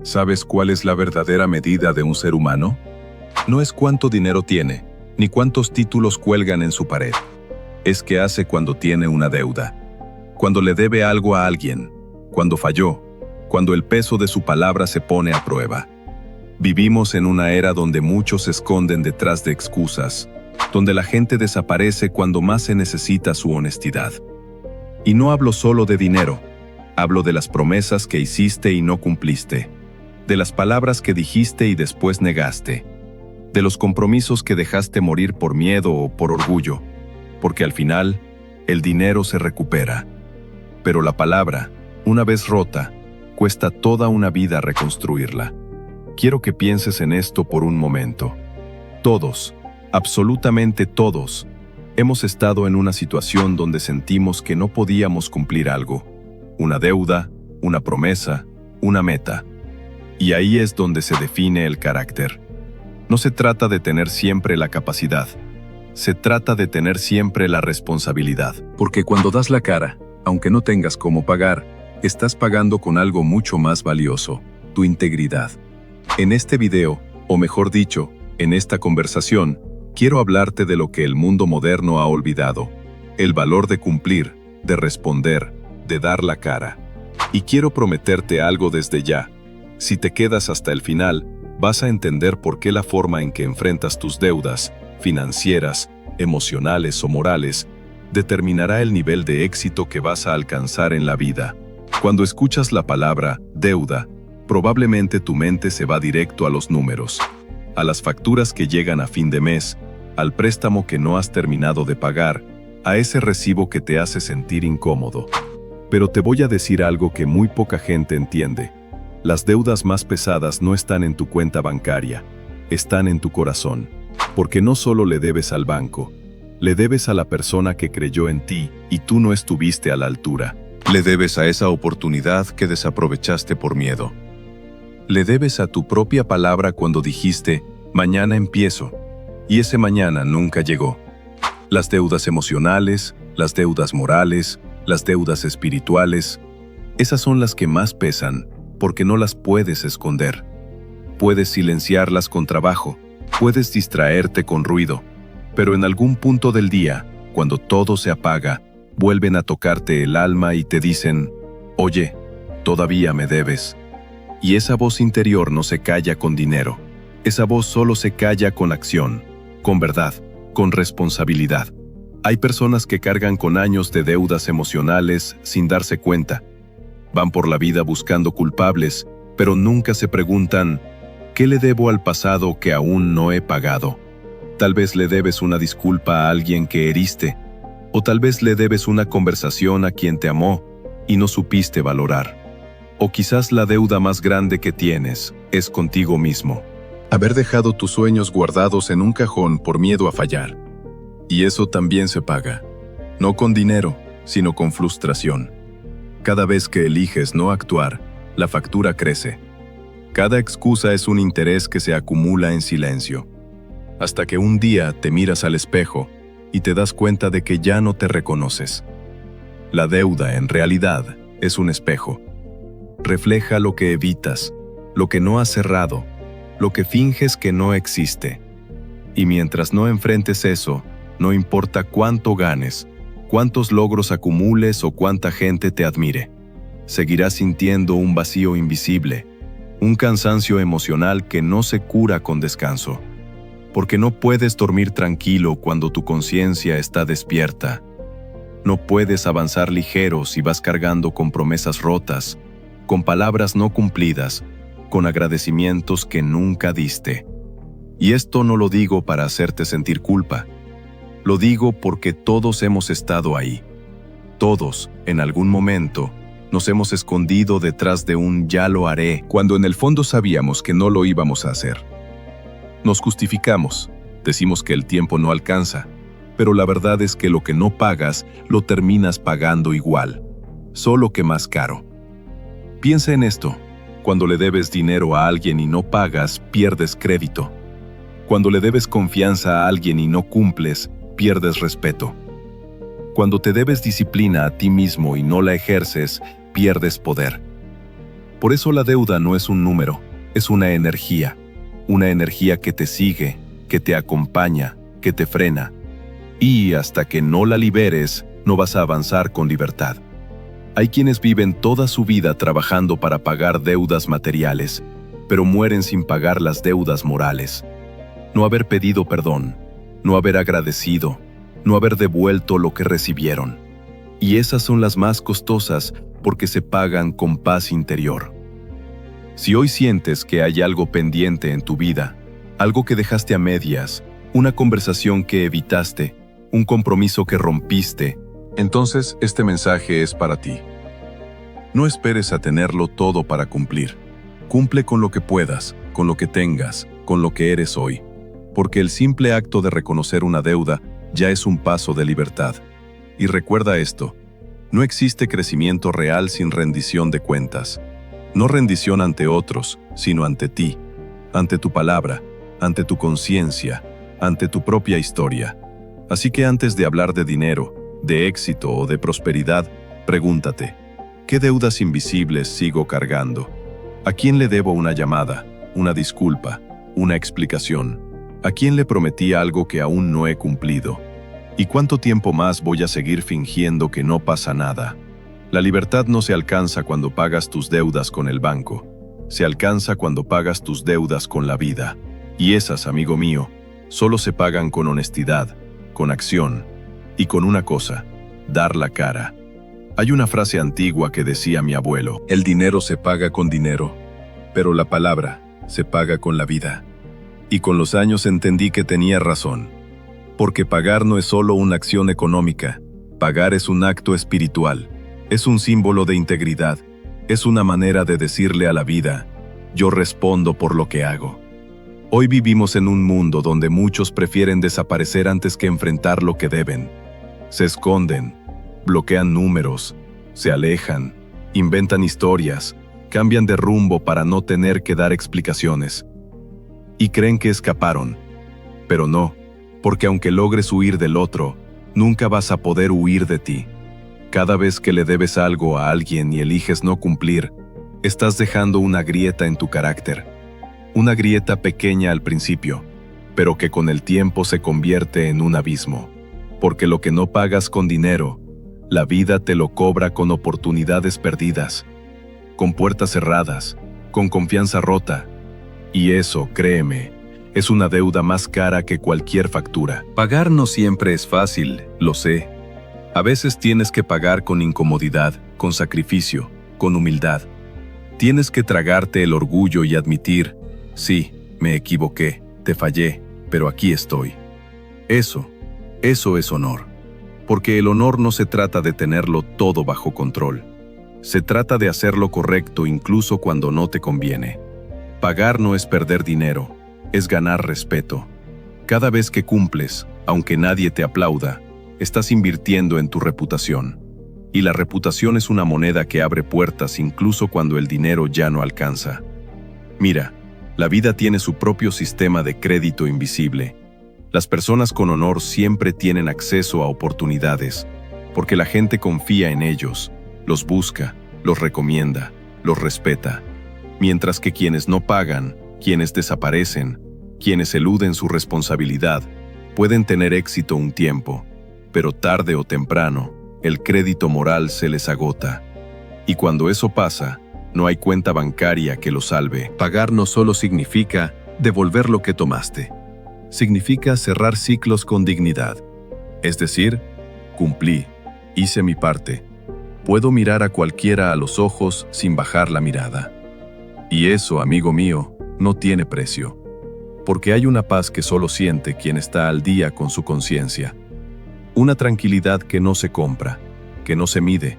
¿Sabes cuál es la verdadera medida de un ser humano? No es cuánto dinero tiene, ni cuántos títulos cuelgan en su pared. Es qué hace cuando tiene una deuda, cuando le debe algo a alguien, cuando falló, cuando el peso de su palabra se pone a prueba. Vivimos en una era donde muchos se esconden detrás de excusas, donde la gente desaparece cuando más se necesita su honestidad. Y no hablo solo de dinero, hablo de las promesas que hiciste y no cumpliste, de las palabras que dijiste y después negaste, de los compromisos que dejaste morir por miedo o por orgullo, porque al final, el dinero se recupera. Pero la palabra, una vez rota, cuesta toda una vida reconstruirla. Quiero que pienses en esto por un momento. Todos, absolutamente todos, hemos estado en una situación donde sentimos que no podíamos cumplir algo, una deuda, una promesa, una meta. Y ahí es donde se define el carácter. No se trata de tener siempre la capacidad, se trata de tener siempre la responsabilidad. Porque cuando das la cara, aunque no tengas cómo pagar, estás pagando con algo mucho más valioso, tu integridad. En este video, o mejor dicho, en esta conversación, quiero hablarte de lo que el mundo moderno ha olvidado, el valor de cumplir, de responder, de dar la cara. Y quiero prometerte algo desde ya. Si te quedas hasta el final, vas a entender por qué la forma en que enfrentas tus deudas, financieras, emocionales o morales, determinará el nivel de éxito que vas a alcanzar en la vida. Cuando escuchas la palabra deuda, probablemente tu mente se va directo a los números, a las facturas que llegan a fin de mes, al préstamo que no has terminado de pagar, a ese recibo que te hace sentir incómodo. Pero te voy a decir algo que muy poca gente entiende. Las deudas más pesadas no están en tu cuenta bancaria, están en tu corazón. Porque no solo le debes al banco, le debes a la persona que creyó en ti y tú no estuviste a la altura. Le debes a esa oportunidad que desaprovechaste por miedo. Le debes a tu propia palabra cuando dijiste, mañana empiezo, y ese mañana nunca llegó. Las deudas emocionales, las deudas morales, las deudas espirituales, esas son las que más pesan, porque no las puedes esconder. Puedes silenciarlas con trabajo, puedes distraerte con ruido, pero en algún punto del día, cuando todo se apaga, vuelven a tocarte el alma y te dicen, oye, todavía me debes. Y esa voz interior no se calla con dinero, esa voz solo se calla con acción, con verdad, con responsabilidad. Hay personas que cargan con años de deudas emocionales sin darse cuenta. Van por la vida buscando culpables, pero nunca se preguntan, ¿qué le debo al pasado que aún no he pagado? Tal vez le debes una disculpa a alguien que heriste, o tal vez le debes una conversación a quien te amó y no supiste valorar. O quizás la deuda más grande que tienes es contigo mismo. Haber dejado tus sueños guardados en un cajón por miedo a fallar. Y eso también se paga. No con dinero, sino con frustración. Cada vez que eliges no actuar, la factura crece. Cada excusa es un interés que se acumula en silencio. Hasta que un día te miras al espejo y te das cuenta de que ya no te reconoces. La deuda, en realidad, es un espejo. Refleja lo que evitas, lo que no has cerrado, lo que finges que no existe. Y mientras no enfrentes eso, no importa cuánto ganes, cuántos logros acumules o cuánta gente te admire, seguirás sintiendo un vacío invisible, un cansancio emocional que no se cura con descanso. Porque no puedes dormir tranquilo cuando tu conciencia está despierta. No puedes avanzar ligero si vas cargando con promesas rotas, con palabras no cumplidas, con agradecimientos que nunca diste. Y esto no lo digo para hacerte sentir culpa. Lo digo porque todos hemos estado ahí. Todos, en algún momento, nos hemos escondido detrás de un ya lo haré, cuando en el fondo sabíamos que no lo íbamos a hacer. Nos justificamos, decimos que el tiempo no alcanza, pero la verdad es que lo que no pagas, lo terminas pagando igual, solo que más caro. Piensa en esto. Cuando le debes dinero a alguien y no pagas, pierdes crédito. Cuando le debes confianza a alguien y no cumples, pierdes respeto. Cuando te debes disciplina a ti mismo y no la ejerces, pierdes poder. Por eso la deuda no es un número, es una energía que te sigue, que te acompaña, que te frena. Y hasta que no la liberes, no vas a avanzar con libertad. Hay quienes viven toda su vida trabajando para pagar deudas materiales, pero mueren sin pagar las deudas morales. No haber pedido perdón, no haber agradecido, no haber devuelto lo que recibieron. Y esas son las más costosas porque se pagan con paz interior. Si hoy sientes que hay algo pendiente en tu vida, algo que dejaste a medias, una conversación que evitaste, un compromiso que rompiste, entonces este mensaje es para ti. No esperes a tenerlo todo para cumplir. Cumple con lo que puedas, con lo que tengas, con lo que eres hoy. Porque el simple acto de reconocer una deuda ya es un paso de libertad. Y recuerda esto, no existe crecimiento real sin rendición de cuentas. No rendición ante otros, sino ante ti, ante tu palabra, ante tu conciencia, ante tu propia historia. Así que antes de hablar de dinero, de éxito o de prosperidad, pregúntate, ¿qué deudas invisibles sigo cargando? ¿A quién le debo una llamada, una disculpa, una explicación? ¿A quién le prometí algo que aún no he cumplido? ¿Y cuánto tiempo más voy a seguir fingiendo que no pasa nada? La libertad no se alcanza cuando pagas tus deudas con el banco. Se alcanza cuando pagas tus deudas con la vida. Y esas, amigo mío, solo se pagan con honestidad, con acción y con una cosa, dar la cara. Hay una frase antigua que decía mi abuelo: el dinero se paga con dinero, pero la palabra se paga con la vida. Y con los años entendí que tenía razón. Porque pagar no es solo una acción económica, pagar es un acto espiritual, es un símbolo de integridad, es una manera de decirle a la vida, yo respondo por lo que hago. Hoy vivimos en un mundo donde muchos prefieren desaparecer antes que enfrentar lo que deben. Se esconden, bloquean números, se alejan, inventan historias, cambian de rumbo para no tener que dar explicaciones. Y creen que escaparon, pero no, porque aunque logres huir del otro, nunca vas a poder huir de ti. Cada vez que le debes algo a alguien y eliges no cumplir, estás dejando una grieta en tu carácter. Una grieta pequeña al principio, pero que con el tiempo se convierte en un abismo. Porque lo que no pagas con dinero, la vida te lo cobra con oportunidades perdidas, con puertas cerradas, con confianza rota. Y eso, créeme, es una deuda más cara que cualquier factura. Pagar no siempre es fácil, lo sé. A veces tienes que pagar con incomodidad, con sacrificio, con humildad. Tienes que tragarte el orgullo y admitir, sí, me equivoqué, te fallé, pero aquí estoy. Eso es honor. Porque el honor no se trata de tenerlo todo bajo control. Se trata de hacer lo correcto incluso cuando no te conviene. Pagar no es perder dinero, es ganar respeto. Cada vez que cumples, aunque nadie te aplauda, estás invirtiendo en tu reputación. Y la reputación es una moneda que abre puertas incluso cuando el dinero ya no alcanza. Mira, la vida tiene su propio sistema de crédito invisible. Las personas con honor siempre tienen acceso a oportunidades, porque la gente confía en ellos, los busca, los recomienda, los respeta. Mientras que quienes no pagan, quienes desaparecen, quienes eluden su responsabilidad, pueden tener éxito un tiempo, pero tarde o temprano, el crédito moral se les agota. Y cuando eso pasa, no hay cuenta bancaria que lo salve. Pagar no solo significa devolver lo que tomaste. Significa cerrar ciclos con dignidad. Es decir, cumplí, hice mi parte. Puedo mirar a cualquiera a los ojos sin bajar la mirada. Y eso, amigo mío, no tiene precio. Porque hay una paz que solo siente quien está al día con su conciencia. Una tranquilidad que no se compra, que no se mide,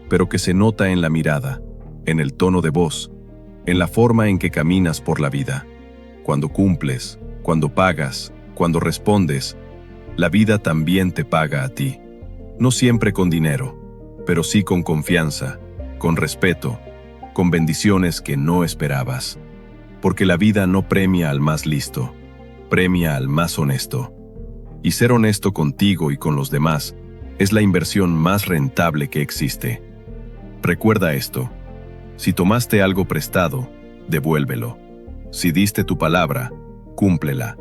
pero que se nota en la mirada, en el tono de voz, en la forma en que caminas por la vida. Cuando cumples, cuando pagas, cuando respondes, la vida también te paga a ti. No siempre con dinero, pero sí con confianza, con respeto, con bendiciones que no esperabas. Porque la vida no premia al más listo, premia al más honesto. Y ser honesto contigo y con los demás es la inversión más rentable que existe. Recuerda esto, Si tomaste algo prestado, devuélvelo. Si diste tu palabra, cúmplela.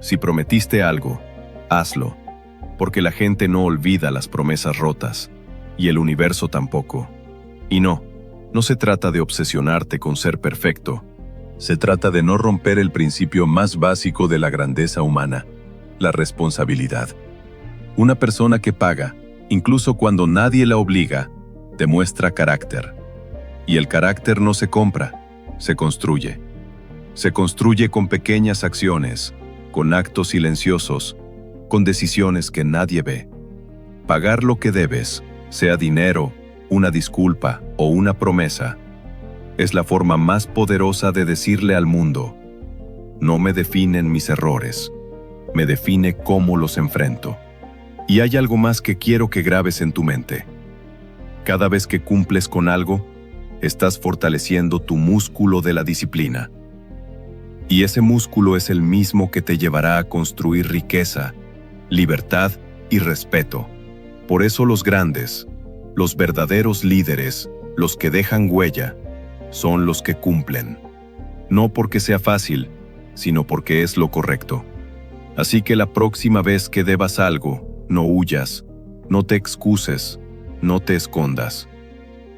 Si prometiste algo, hazlo, porque la gente no olvida las promesas rotas, y el universo tampoco. Y no se trata de obsesionarte con ser perfecto. Se trata de no romper el principio más básico de la grandeza humana, la responsabilidad. Una persona que paga, incluso cuando nadie la obliga, demuestra carácter. Y el carácter no se compra, se construye. Se construye con pequeñas acciones, con actos silenciosos, con decisiones que nadie ve. Pagar lo que debes, sea dinero, una disculpa o una promesa, es la forma más poderosa de decirle al mundo: no me definen mis errores, me define cómo los enfrento. Y hay algo más que quiero que grabes en tu mente. Cada vez que cumples con algo, estás fortaleciendo tu músculo de la disciplina. Y ese músculo es el mismo que te llevará a construir riqueza, libertad y respeto. Por eso los grandes, los verdaderos líderes, los que dejan huella, son los que cumplen. No porque sea fácil, sino porque es lo correcto. Así que la próxima vez que debas algo, no huyas, no te excuses, no te escondas.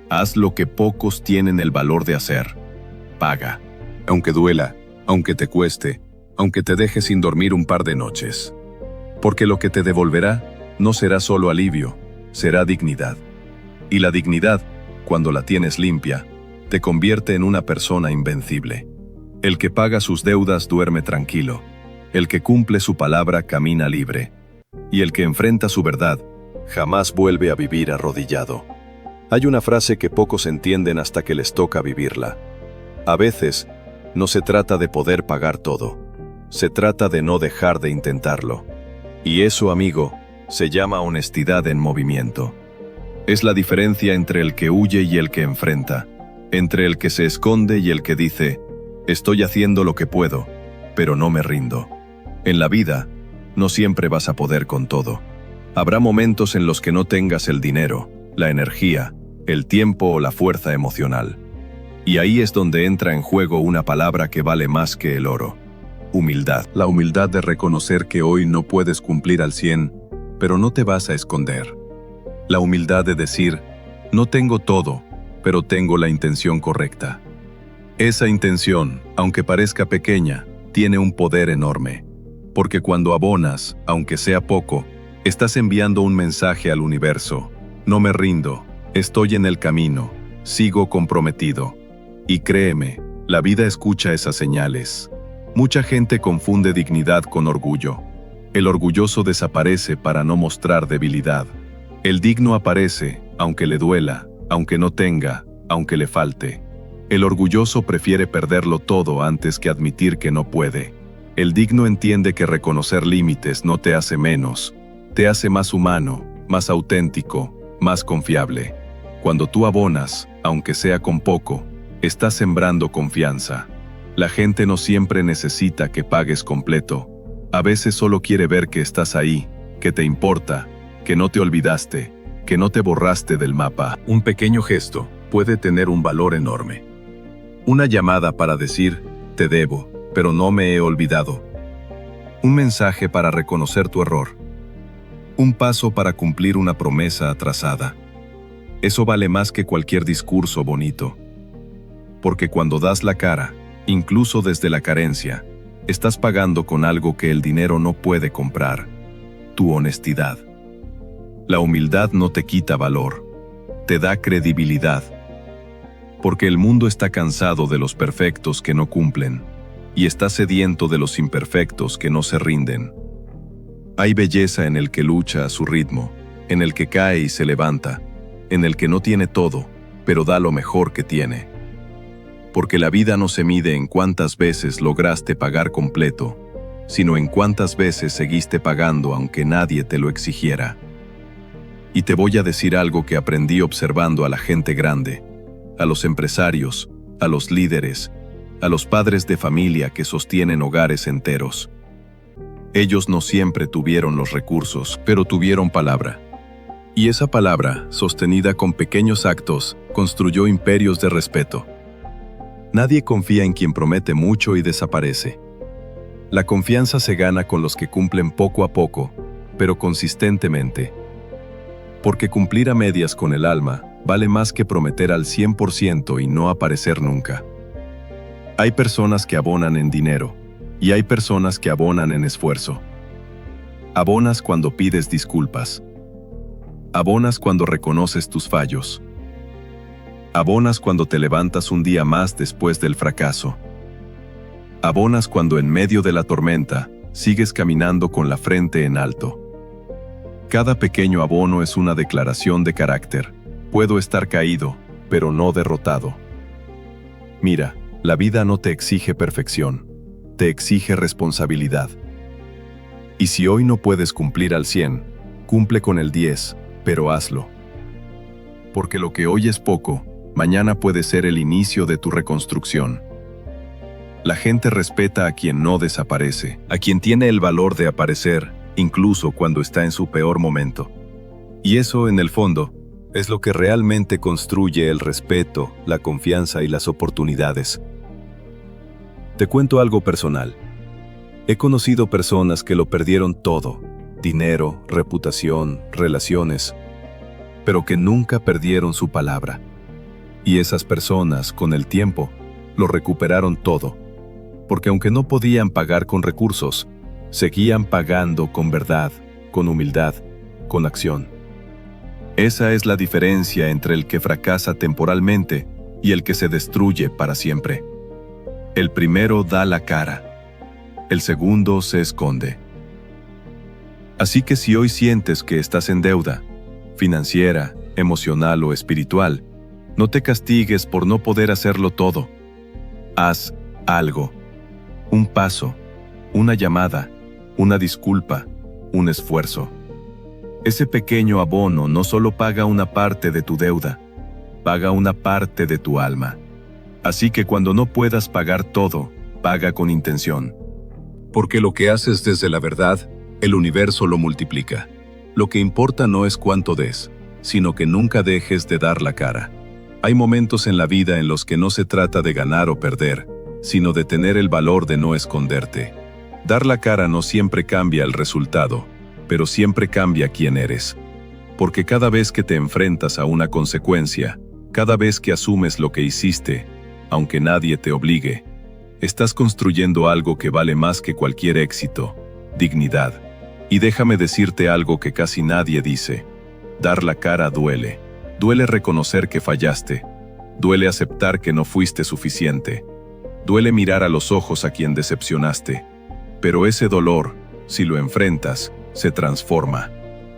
Haz lo que pocos tienen el valor de hacer. Paga. Aunque duela, aunque te cueste, aunque te deje sin dormir un par de noches. Porque lo que te devolverá no será solo alivio, será dignidad. Y la dignidad, cuando la tienes limpia, te convierte en una persona invencible. El que paga sus deudas duerme tranquilo. El que cumple su palabra camina libre. Y el que enfrenta su verdad jamás vuelve a vivir arrodillado. Hay una frase que pocos entienden hasta que les toca vivirla. A veces, no se trata de poder pagar todo. Se trata de no dejar de intentarlo. Y eso, amigo, se llama honestidad en movimiento. Es la diferencia entre el que huye y el que enfrenta, entre el que se esconde y el que dice: estoy haciendo lo que puedo, pero no me rindo. En la vida, no siempre vas a poder con todo. Habrá momentos en los que no tengas el dinero, la energía, el tiempo o la fuerza emocional. Y ahí es donde entra en juego una palabra que vale más que el oro: humildad. La humildad de reconocer que hoy no puedes cumplir al 100, pero no te vas a esconder. La humildad de decir: no tengo todo, pero tengo la intención correcta. Esa intención, aunque parezca pequeña, tiene un poder enorme. Porque cuando abonas, aunque sea poco, estás enviando un mensaje al universo: no me rindo, estoy en el camino, sigo comprometido. Y créeme, la vida escucha esas señales. Mucha gente confunde dignidad con orgullo. El orgulloso desaparece para no mostrar debilidad. El digno aparece, aunque le duela, aunque no tenga, aunque le falte. El orgulloso prefiere perderlo todo antes que admitir que no puede. El digno entiende que reconocer límites no te hace menos, te hace más humano, más auténtico, más confiable. Cuando tú abonas, aunque sea con poco, estás sembrando confianza. La gente no siempre necesita que pagues completo. A veces solo quiere ver que estás ahí, que te importa, que no te olvidaste, que no te borraste del mapa. Un pequeño gesto puede tener un valor enorme. Una llamada para decir: te debo, pero no me he olvidado. Un mensaje para reconocer tu error. Un paso para cumplir una promesa atrasada. Eso vale más que cualquier discurso bonito. Porque cuando das la cara, incluso desde la carencia, estás pagando con algo que el dinero no puede comprar: tu honestidad. La humildad no te quita valor, te da credibilidad. Porque el mundo está cansado de los perfectos que no cumplen, y está sediento de los imperfectos que no se rinden. Hay belleza en el que lucha a su ritmo, en el que cae y se levanta, en el que no tiene todo, pero da lo mejor que tiene. Porque la vida no se mide en cuántas veces lograste pagar completo, sino en cuántas veces seguiste pagando aunque nadie te lo exigiera. Y te voy a decir algo que aprendí observando a la gente grande, a los empresarios, a los líderes, a los padres de familia que sostienen hogares enteros. Ellos no siempre tuvieron los recursos, pero tuvieron palabra. Y esa palabra, sostenida con pequeños actos, construyó imperios de respeto. Nadie confía en quien promete mucho y desaparece. La confianza se gana con los que cumplen poco a poco, pero consistentemente. Porque cumplir a medias con el alma vale más que prometer al 100% y no aparecer nunca. Hay personas que abonan en dinero, y hay personas que abonan en esfuerzo. Abonas cuando pides disculpas. Abonas cuando reconoces tus fallos. Abonas cuando te levantas un día más después del fracaso. Abonas cuando en medio de la tormenta sigues caminando con la frente en alto. Cada pequeño abono es una declaración de carácter. Puedo estar caído, pero no derrotado. Mira, la vida no te exige perfección, te exige responsabilidad. Y si hoy no puedes cumplir al 100, cumple con el 10, pero hazlo. Porque lo que hoy es poco, mañana puede ser el inicio de tu reconstrucción. La gente respeta a quien no desaparece, a quien tiene el valor de aparecer, incluso cuando está en su peor momento. Y eso, en el fondo, es lo que realmente construye el respeto, la confianza y las oportunidades. Te cuento algo personal. He conocido personas que lo perdieron todo, dinero, reputación, relaciones, pero que nunca perdieron su palabra. Y esas personas, con el tiempo, lo recuperaron todo, porque aunque no podían pagar con recursos, seguían pagando con verdad, con humildad, con acción. Esa es la diferencia entre el que fracasa temporalmente y el que se destruye para siempre. El primero da la cara, el segundo se esconde. Así que si hoy sientes que estás en deuda, financiera, emocional o espiritual, no te castigues por no poder hacerlo todo. Haz algo, un paso, una llamada, una disculpa, un esfuerzo. Ese pequeño abono no solo paga una parte de tu deuda, paga una parte de tu alma. Así que cuando no puedas pagar todo, paga con intención. Porque lo que haces desde la verdad, el universo lo multiplica. Lo que importa no es cuánto des, sino que nunca dejes de dar la cara. Hay momentos en la vida en los que no se trata de ganar o perder, sino de tener el valor de no esconderte. Dar la cara no siempre cambia el resultado, pero siempre cambia quién eres. Porque cada vez que te enfrentas a una consecuencia, cada vez que asumes lo que hiciste, aunque nadie te obligue, estás construyendo algo que vale más que cualquier éxito, dignidad. Y déjame decirte algo que casi nadie dice. Dar la cara duele. Duele reconocer que fallaste. Duele aceptar que no fuiste suficiente. Duele mirar a los ojos a quien decepcionaste. Pero ese dolor, si lo enfrentas, se transforma.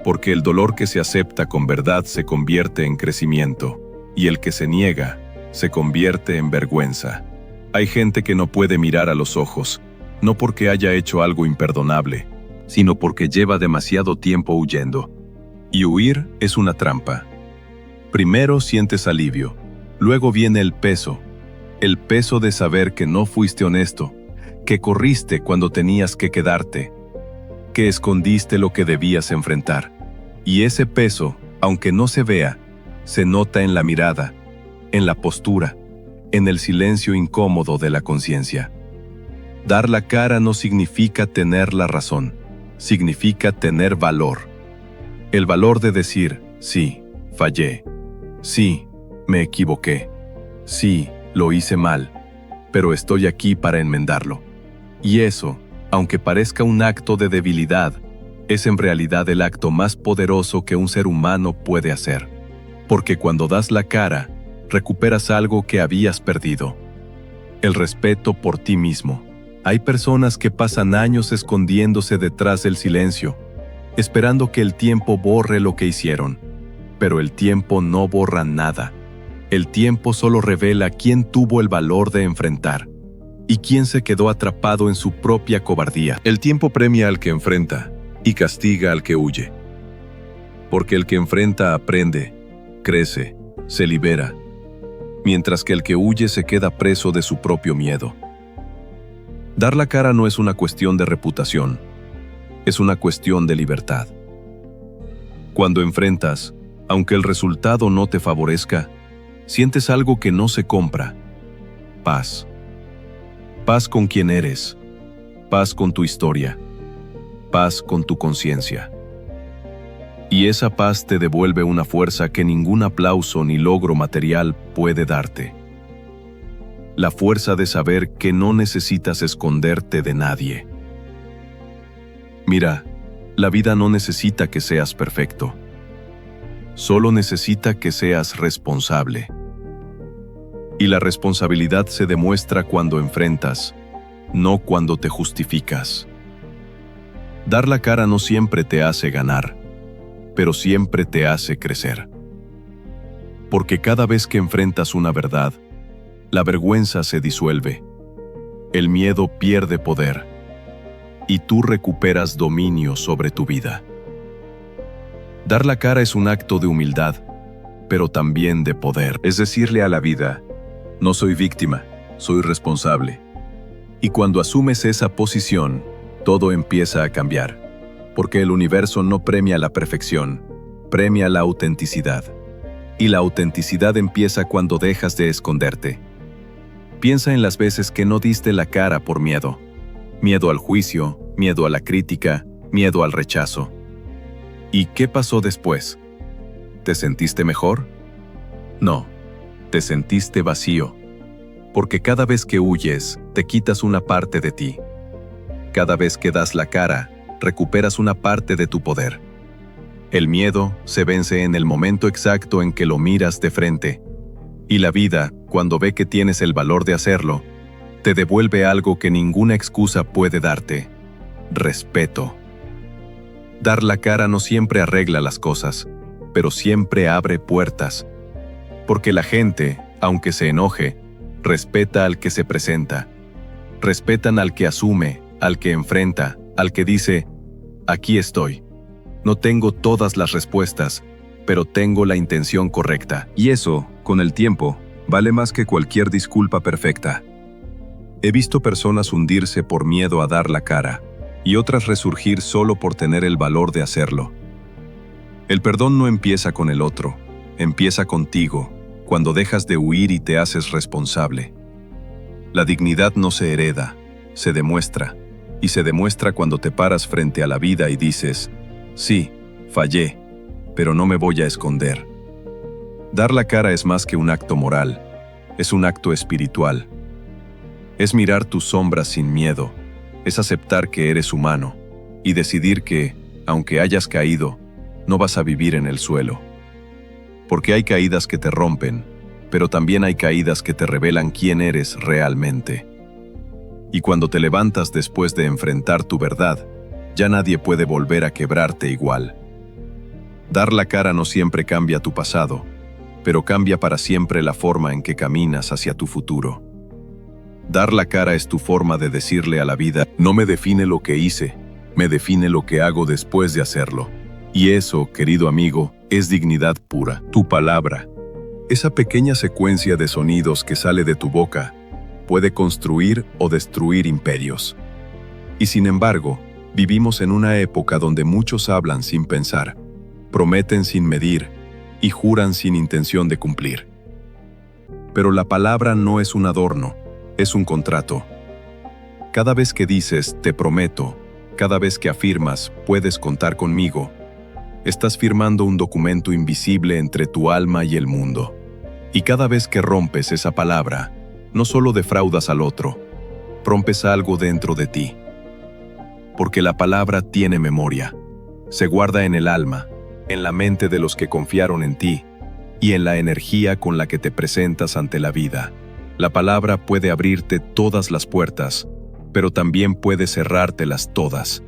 Porque el dolor que se acepta con verdad se convierte en crecimiento. Y el que se niega, se convierte en vergüenza. Hay gente que no puede mirar a los ojos, no porque haya hecho algo imperdonable, sino porque lleva demasiado tiempo huyendo. Y huir es una trampa. Primero sientes alivio, luego viene el peso de saber que no fuiste honesto, que corriste cuando tenías que quedarte, que escondiste lo que debías enfrentar. Y ese peso, aunque no se vea, se nota en la mirada, en la postura, en el silencio incómodo de la conciencia. Dar la cara no significa tener la razón, significa tener valor. El valor de decir, sí, fallé, sí, me equivoqué, sí, lo hice mal, pero estoy aquí para enmendarlo. Y eso, aunque parezca un acto de debilidad, es en realidad el acto más poderoso que un ser humano puede hacer. Porque cuando das la cara, recuperas algo que habías perdido. El respeto por ti mismo. Hay personas que pasan años escondiéndose detrás del silencio, esperando que el tiempo borre lo que hicieron. Pero el tiempo no borra nada. El tiempo solo revela quién tuvo el valor de enfrentar y quién se quedó atrapado en su propia cobardía. El tiempo premia al que enfrenta y castiga al que huye. Porque el que enfrenta aprende, crece, se libera, mientras que el que huye se queda preso de su propio miedo. Dar la cara no es una cuestión de reputación, es una cuestión de libertad. Cuando enfrentas, aunque el resultado no te favorezca, sientes algo que no se compra. Paz. Paz con quien eres. Paz con tu historia. Paz con tu conciencia. Y esa paz te devuelve una fuerza que ningún aplauso ni logro material puede darte. La fuerza de saber que no necesitas esconderte de nadie. Mira, la vida no necesita que seas perfecto. Solo necesita que seas responsable. Y la responsabilidad se demuestra cuando enfrentas, no cuando te justificas. Dar la cara no siempre te hace ganar, pero siempre te hace crecer. Porque cada vez que enfrentas una verdad, la vergüenza se disuelve, el miedo pierde poder, y tú recuperas dominio sobre tu vida. Dar la cara es un acto de humildad, pero también de poder. Es decirle a la vida, no soy víctima, soy responsable. Y cuando asumes esa posición, todo empieza a cambiar, porque el universo no premia la perfección, premia la autenticidad. Y la autenticidad empieza cuando dejas de esconderte. Piensa en las veces que no diste la cara por miedo. Miedo al juicio, miedo a la crítica, miedo al rechazo. ¿Y qué pasó después? ¿Te sentiste mejor? No, te sentiste vacío. Porque cada vez que huyes, te quitas una parte de ti. Cada vez que das la cara, recuperas una parte de tu poder. El miedo se vence en el momento exacto en que lo miras de frente. Y la vida, cuando ve que tienes el valor de hacerlo, te devuelve algo que ninguna excusa puede darte: respeto. Dar la cara no siempre arregla las cosas, pero siempre abre puertas. Porque la gente, aunque se enoje, respeta al que se presenta. Respetan al que asume, al que enfrenta, al que dice, aquí estoy. No tengo todas las respuestas, pero tengo la intención correcta. Y eso, con el tiempo, vale más que cualquier disculpa perfecta. He visto personas hundirse por miedo a dar la cara, y otras resurgir solo por tener el valor de hacerlo. El perdón no empieza con el otro, empieza contigo, cuando dejas de huir y te haces responsable. La dignidad no se hereda, se demuestra, y se demuestra cuando te paras frente a la vida y dices, sí, fallé, pero no me voy a esconder. Dar la cara es más que un acto moral, es un acto espiritual. Es mirar tus sombras sin miedo, es aceptar que eres humano y decidir que, aunque hayas caído, no vas a vivir en el suelo. Porque hay caídas que te rompen, pero también hay caídas que te revelan quién eres realmente. Y cuando te levantas después de enfrentar tu verdad, ya nadie puede volver a quebrarte igual. Dar la cara no siempre cambia tu pasado, pero cambia para siempre la forma en que caminas hacia tu futuro. Dar la cara es tu forma de decirle a la vida, no me define lo que hice, me define lo que hago después de hacerlo. Y eso, querido amigo, es dignidad pura. Tu palabra, esa pequeña secuencia de sonidos que sale de tu boca, puede construir o destruir imperios. Y sin embargo, vivimos en una época donde muchos hablan sin pensar, prometen sin medir y juran sin intención de cumplir. Pero la palabra no es un adorno, es un contrato. Cada vez que dices, te prometo, cada vez que afirmas, puedes contar conmigo, estás firmando un documento invisible entre tu alma y el mundo. Y cada vez que rompes esa palabra, no solo defraudas al otro, rompes algo dentro de ti. Porque la palabra tiene memoria, se guarda en el alma, en la mente de los que confiaron en ti, y en la energía con la que te presentas ante la vida. La palabra puede abrirte todas las puertas, pero también puede cerrártelas todas.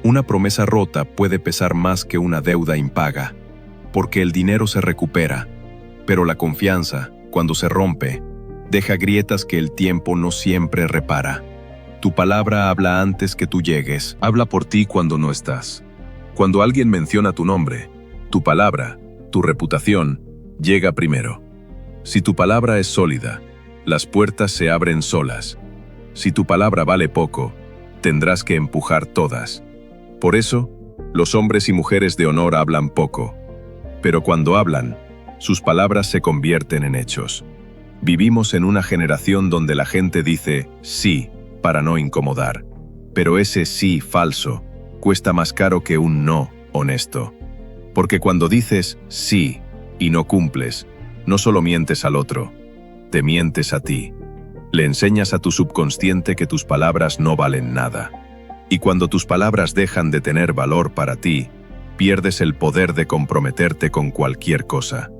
Una promesa rota puede pesar más que una deuda impaga, porque el dinero se recupera, pero la confianza, cuando se rompe, deja grietas que el tiempo no siempre repara. Tu palabra habla antes que tú llegues, habla por ti cuando no estás. Cuando alguien menciona tu nombre, tu palabra, tu reputación, llega primero. Si tu palabra es sólida, las puertas se abren solas. Si tu palabra vale poco, tendrás que empujar todas. Por eso, los hombres y mujeres de honor hablan poco, pero cuando hablan, Sus palabras se convierten en hechos. Vivimos en una generación donde la gente dice sí para no incomodar, pero ese sí falso cuesta más caro que un no honesto. Porque cuando dices sí y no cumples, no solo mientes al otro, te mientes a ti. Le enseñas a tu subconsciente que tus palabras no valen nada. Y cuando tus palabras dejan de tener valor para ti, pierdes el poder de comprometerte con cualquier cosa.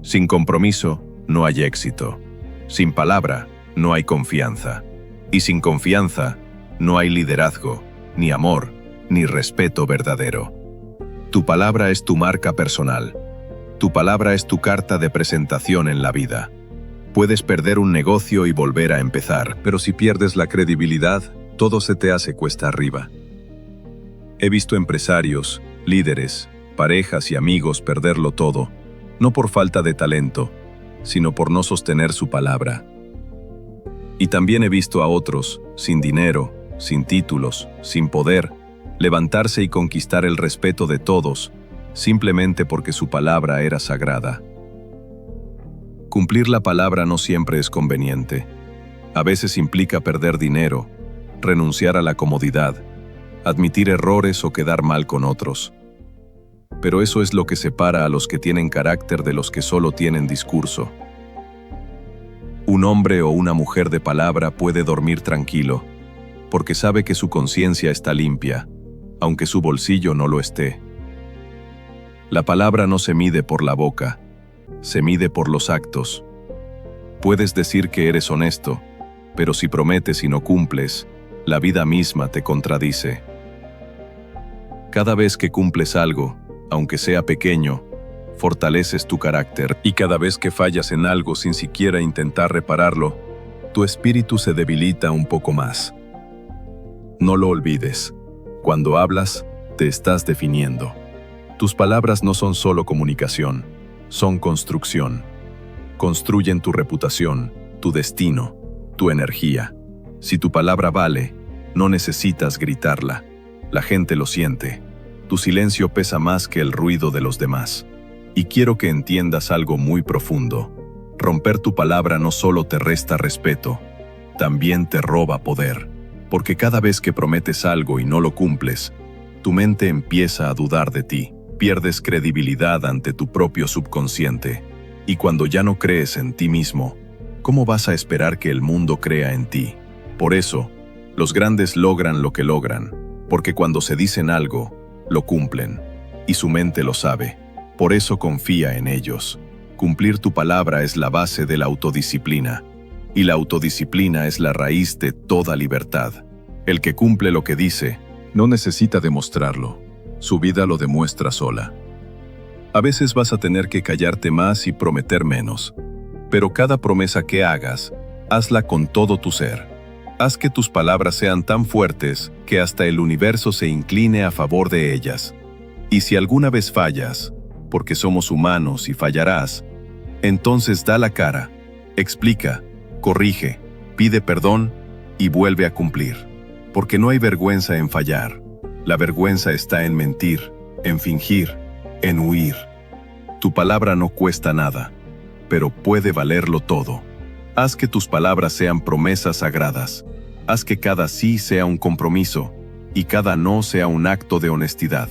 Sin compromiso, no hay éxito. Sin palabra, no hay confianza. Y sin confianza, no hay liderazgo, ni amor, ni respeto verdadero. Tu palabra es tu marca personal. Tu palabra es tu carta de presentación en la vida. Puedes perder un negocio y volver a empezar, pero si pierdes la credibilidad, todo se te hace cuesta arriba. He visto empresarios, líderes, parejas y amigos perderlo todo, no por falta de talento, sino por no sostener su palabra. Y también he visto a otros, sin dinero, sin títulos, sin poder, levantarse y conquistar el respeto de todos, simplemente porque su palabra era sagrada. Cumplir la palabra no siempre es conveniente. A veces implica perder dinero, renunciar a la comodidad, admitir errores o quedar mal con otros. Pero eso es lo que separa a los que tienen carácter de los que solo tienen discurso. Un hombre o una mujer de palabra puede dormir tranquilo, porque sabe que su conciencia está limpia, aunque su bolsillo no lo esté. La palabra no se mide por la boca, se mide por los actos. Puedes decir que eres honesto, pero si prometes y no cumples, la vida misma te contradice. Cada vez que cumples algo, aunque sea pequeño, fortaleces tu carácter, y cada vez que fallas en algo sin siquiera intentar repararlo, tu espíritu se debilita un poco más. No lo olvides. Cuando hablas, te estás definiendo. Tus palabras no son solo comunicación, son construcción. Construyen tu reputación, tu destino, tu energía. Si tu palabra vale, no necesitas gritarla. La gente lo siente. Tu silencio pesa más que el ruido de los demás. Y quiero que entiendas algo muy profundo. Romper tu palabra no solo te resta respeto, también te roba poder. Porque cada vez que prometes algo y no lo cumples, tu mente empieza a dudar de ti. Pierdes credibilidad ante tu propio subconsciente. Y cuando ya no crees en ti mismo, ¿cómo vas a esperar que el mundo crea en ti? Por eso, los grandes logran lo que logran, porque cuando se dicen algo, lo cumplen, y su mente lo sabe. Por eso confía en ellos. Cumplir tu palabra es la base de la autodisciplina, y la autodisciplina es la raíz de toda libertad. El que cumple lo que dice, no necesita demostrarlo. Su vida lo demuestra sola. A veces vas a tener que callarte más y prometer menos, pero cada promesa que hagas, hazla con todo tu ser. Haz que tus palabras sean tan fuertes que hasta el universo se incline a favor de ellas. Y si alguna vez fallas, porque somos humanos y fallarás, entonces da la cara, explica, corrige, pide perdón y vuelve a cumplir. Porque no hay vergüenza en fallar. La vergüenza está en mentir, en fingir, en huir. Tu palabra no cuesta nada, pero puede valerlo todo. Haz que tus palabras sean promesas sagradas. Haz que cada sí sea un compromiso y cada no sea un acto de honestidad.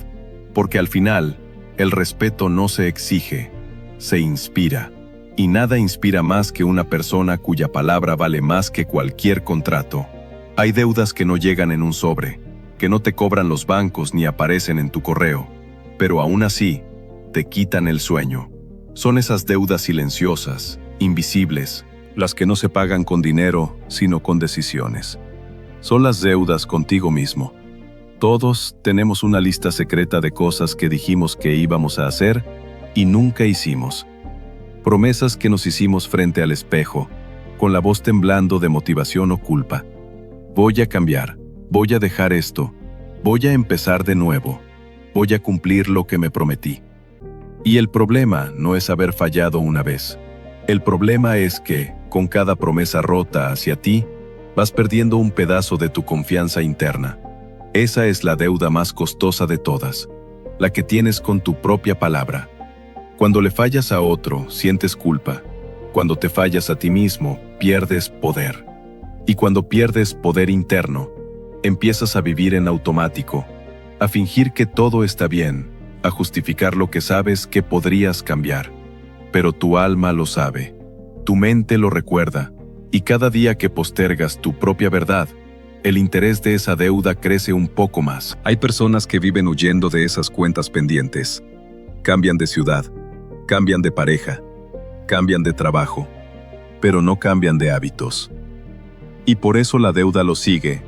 Porque al final, el respeto no se exige, se inspira. Y nada inspira más que una persona cuya palabra vale más que cualquier contrato. Hay deudas que no llegan en un sobre, que no te cobran los bancos ni aparecen en tu correo, pero aún así, te quitan el sueño. Son esas deudas silenciosas, invisibles, las que no se pagan con dinero, sino con decisiones. Son las deudas contigo mismo. Todos tenemos una lista secreta de cosas que dijimos que íbamos a hacer y nunca hicimos. Promesas que nos hicimos frente al espejo, con la voz temblando de motivación o culpa. Voy a cambiar, voy a dejar esto, voy a empezar de nuevo, voy a cumplir lo que me prometí. Y el problema no es haber fallado una vez. El problema es que, con cada promesa rota hacia ti, vas perdiendo un pedazo de tu confianza interna. Esa es la deuda más costosa de todas, la que tienes con tu propia palabra. Cuando le fallas a otro, sientes culpa. Cuando te fallas a ti mismo, pierdes poder. Y cuando pierdes poder interno, empiezas a vivir en automático, a fingir que todo está bien, a justificar lo que sabes que podrías cambiar. Pero tu alma lo sabe, tu mente lo recuerda, y cada día que postergas tu propia verdad, el interés de esa deuda crece un poco más. Hay personas que viven huyendo de esas cuentas pendientes. Cambian de ciudad, cambian de pareja, cambian de trabajo, pero no cambian de hábitos. Y por eso la deuda los sigue,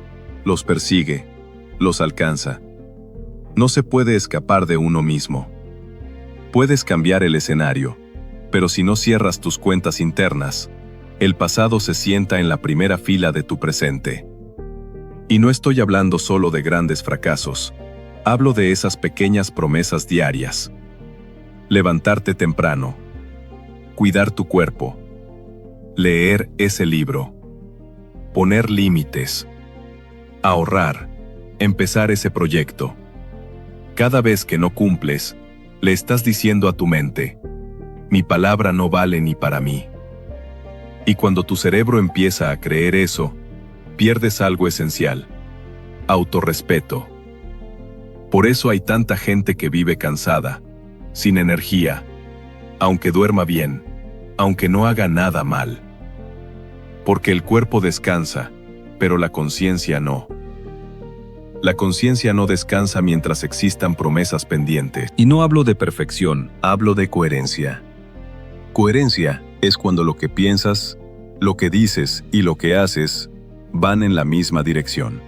los persigue, los alcanza. No se puede escapar de uno mismo. Puedes cambiar el escenario, pero si no cierras tus cuentas internas, el pasado se sienta en la primera fila de tu presente. Y no estoy hablando solo de grandes fracasos, hablo de esas pequeñas promesas diarias. Levantarte temprano, cuidar tu cuerpo, leer ese libro, poner límites, ahorrar, empezar ese proyecto. Cada vez que no cumples, le estás diciendo a tu mente, mi palabra no vale ni para mí. Y cuando tu cerebro empieza a creer eso, pierdes algo esencial: autorrespeto. Por eso hay tanta gente que vive cansada, sin energía, aunque duerma bien, aunque no haga nada mal. Porque el cuerpo descansa, pero la conciencia no. La conciencia no descansa mientras existan promesas pendientes. Y no hablo de perfección, hablo de coherencia. Coherencia es cuando lo que piensas, lo que dices y lo que haces van en la misma dirección.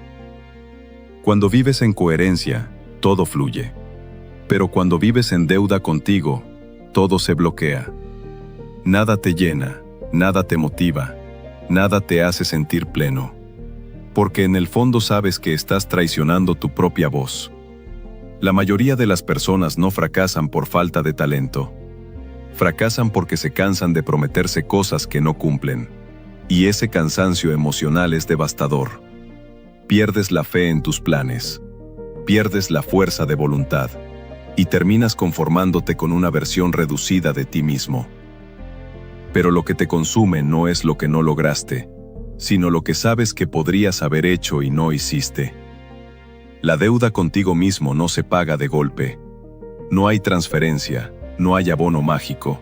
Cuando vives en coherencia, todo fluye. Pero cuando vives en deuda contigo, todo se bloquea. Nada te llena, nada te motiva, nada te hace sentir pleno. Porque en el fondo sabes que estás traicionando tu propia voz. La mayoría de las personas no fracasan por falta de talento. Fracasan porque se cansan de prometerse cosas que no cumplen. Y ese cansancio emocional es devastador. Pierdes la fe en tus planes. Pierdes la fuerza de voluntad. Y terminas conformándote con una versión reducida de ti mismo. Pero lo que te consume no es lo que no lograste, sino lo que sabes que podrías haber hecho y no hiciste. La deuda contigo mismo no se paga de golpe. No hay transferencia, no hay abono mágico.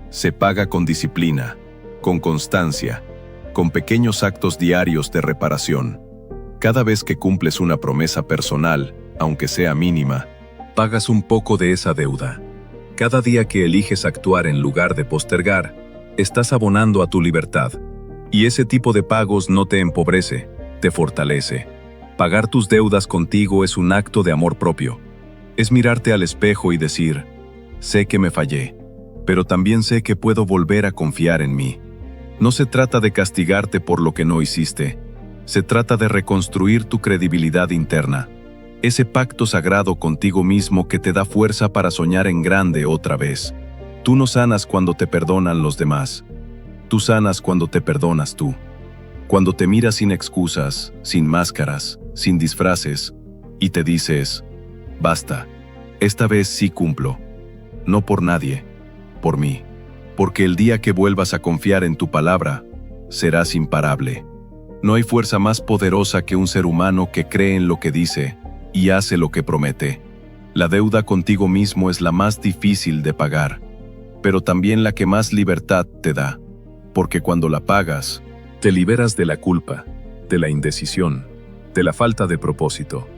Se paga con disciplina, con constancia, con pequeños actos diarios de reparación. Cada vez que cumples una promesa personal, aunque sea mínima, pagas un poco de esa deuda. Cada día que eliges actuar en lugar de postergar, estás abonando a tu libertad. Y ese tipo de pagos no te empobrece, te fortalece. Pagar tus deudas contigo es un acto de amor propio. Es mirarte al espejo y decir, sé que me fallé, pero también sé que puedo volver a confiar en mí. No se trata de castigarte por lo que no hiciste. Se trata de reconstruir tu credibilidad interna. Ese pacto sagrado contigo mismo que te da fuerza para soñar en grande otra vez. Tú no sanas cuando te perdonan los demás. Tú sanas cuando te perdonas tú. Cuando te miras sin excusas, sin máscaras, sin disfraces, y te dices, basta, esta vez sí cumplo. No por nadie, por mí. Porque el día que vuelvas a confiar en tu palabra, serás imparable. No hay fuerza más poderosa que un ser humano que cree en lo que dice y hace lo que promete. La deuda contigo mismo es la más difícil de pagar, pero también la que más libertad te da. Porque cuando la pagas, te liberas de la culpa, de la indecisión, de la falta de propósito.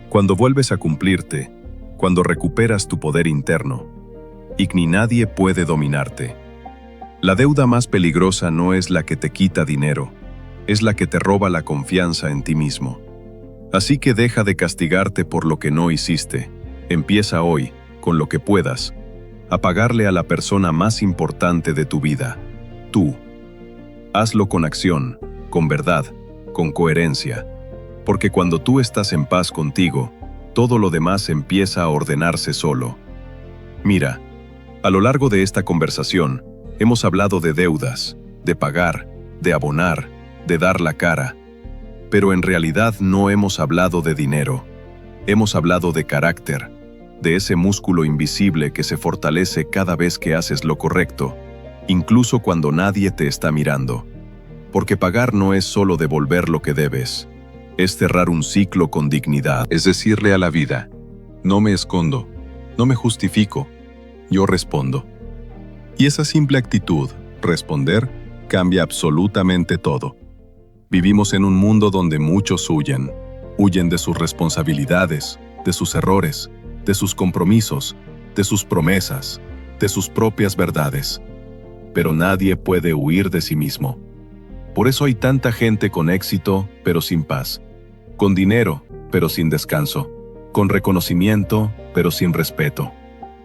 Cuando vuelves a cumplirte, cuando recuperas tu poder interno, y ni nadie puede dominarte. La deuda más peligrosa no es la que te quita dinero, es la que te roba la confianza en ti mismo. Así que deja de castigarte por lo que no hiciste. Empieza hoy, con lo que puedas, a pagarle a la persona más importante de tu vida. Tú. Hazlo con acción, con verdad, con coherencia. Porque cuando tú estás en paz contigo, todo lo demás empieza a ordenarse solo. Mira, a lo largo de esta conversación, hemos hablado de deudas, de pagar, de abonar, de dar la cara. Pero en realidad no hemos hablado de dinero. Hemos hablado de carácter, de ese músculo invisible que se fortalece cada vez que haces lo correcto, incluso cuando nadie te está mirando. Porque pagar no es solo devolver lo que debes, es cerrar un ciclo con dignidad. Es decirle a la vida, no me escondo, no me justifico, yo respondo. Y esa simple actitud, responder, cambia absolutamente todo. Vivimos en un mundo donde muchos huyen de sus responsabilidades, de sus errores, de sus compromisos, de sus promesas, de sus propias verdades. Pero nadie puede huir de sí mismo. Por eso hay tanta gente con éxito, pero sin paz, con dinero, pero sin descanso, con reconocimiento, pero sin respeto.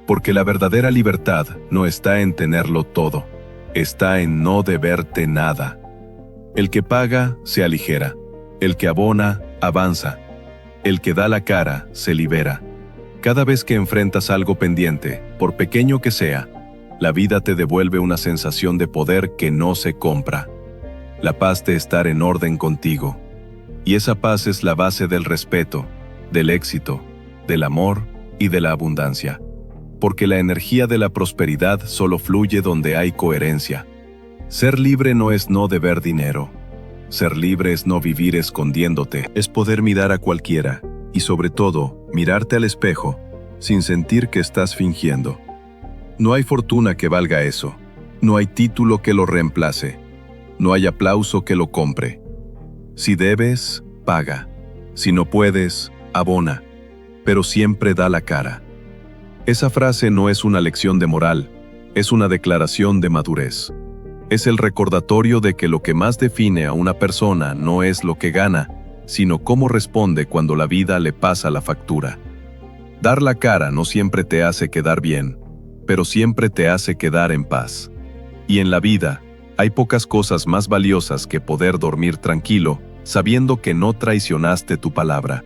Porque la verdadera libertad no está en tenerlo todo, está en no deberte nada. El que paga, se aligera. El que abona, avanza. El que da la cara, se libera. Cada vez que enfrentas algo pendiente, por pequeño que sea, la vida te devuelve una sensación de poder que no se compra. La paz de estar en orden contigo. Y esa paz es la base del respeto, del éxito, del amor y de la abundancia. Porque la energía de la prosperidad solo fluye donde hay coherencia. Ser libre no es no deber dinero. Ser libre es no vivir escondiéndote. Es poder mirar a cualquiera y sobre todo, mirarte al espejo sin sentir que estás fingiendo. No hay fortuna que valga eso. No hay título que lo reemplace. No hay aplauso que lo compre. Si debes, paga. Si no puedes, abona. Pero siempre da la cara. Esa frase no es una lección de moral, es una declaración de madurez. Es el recordatorio de que lo que más define a una persona no es lo que gana, sino cómo responde cuando la vida le pasa la factura. Dar la cara no siempre te hace quedar bien, pero siempre te hace quedar en paz. Y en la vida, hay pocas cosas más valiosas que poder dormir tranquilo, sabiendo que no traicionaste tu palabra,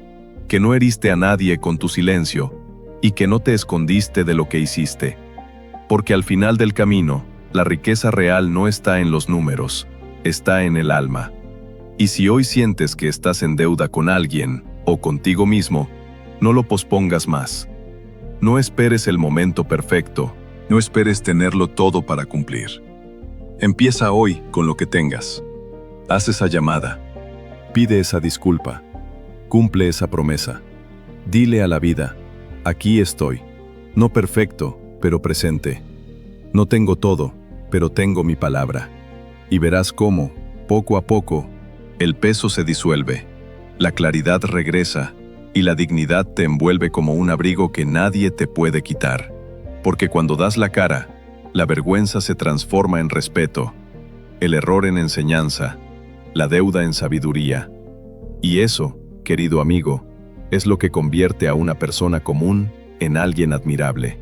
que no heriste a nadie con tu silencio, y que no te escondiste de lo que hiciste. Porque al final del camino, la riqueza real no está en los números, está en el alma. Y si hoy sientes que estás en deuda con alguien, o contigo mismo, no lo pospongas más. No esperes el momento perfecto, no esperes tenerlo todo para cumplir. Empieza hoy con lo que tengas. Haz esa llamada, pide esa disculpa, cumple esa promesa. Dile a la vida, aquí estoy, no perfecto, pero presente. No tengo todo, pero tengo mi palabra. Y verás cómo, poco a poco, el peso se disuelve, la claridad regresa y la dignidad te envuelve como un abrigo que nadie te puede quitar. Porque cuando das la cara, la vergüenza se transforma en respeto, el error en enseñanza, la deuda en sabiduría. Y eso, querido amigo, es lo que convierte a una persona común en alguien admirable.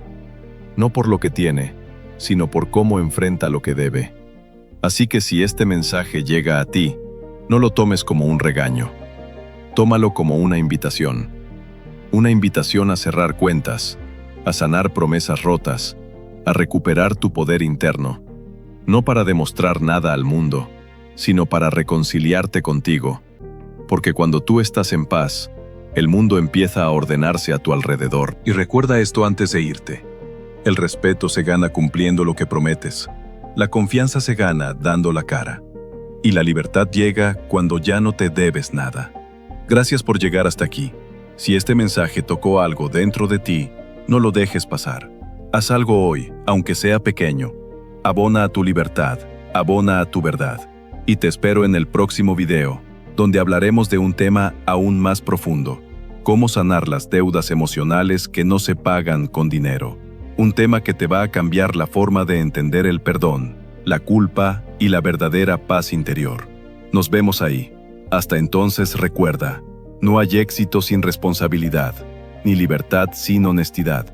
No por lo que tiene, sino por cómo enfrenta lo que debe. Así que si este mensaje llega a ti, no lo tomes como un regaño. Tómalo como una invitación. Una invitación a cerrar cuentas, a sanar promesas rotas, a recuperar tu poder interno. No para demostrar nada al mundo, sino para reconciliarte contigo. Porque cuando tú estás en paz, el mundo empieza a ordenarse a tu alrededor. Y recuerda esto antes de irte. El respeto se gana cumpliendo lo que prometes. La confianza se gana dando la cara. Y la libertad llega cuando ya no te debes nada. Gracias por llegar hasta aquí. Si este mensaje tocó algo dentro de ti, no lo dejes pasar. Haz algo hoy, aunque sea pequeño. Abona a tu libertad, abona a tu verdad. Y te espero en el próximo video, donde hablaremos de un tema aún más profundo. Cómo sanar las deudas emocionales que no se pagan con dinero. Un tema que te va a cambiar la forma de entender el perdón, la culpa y la verdadera paz interior. Nos vemos ahí. Hasta entonces recuerda, no hay éxito sin responsabilidad, ni libertad sin honestidad.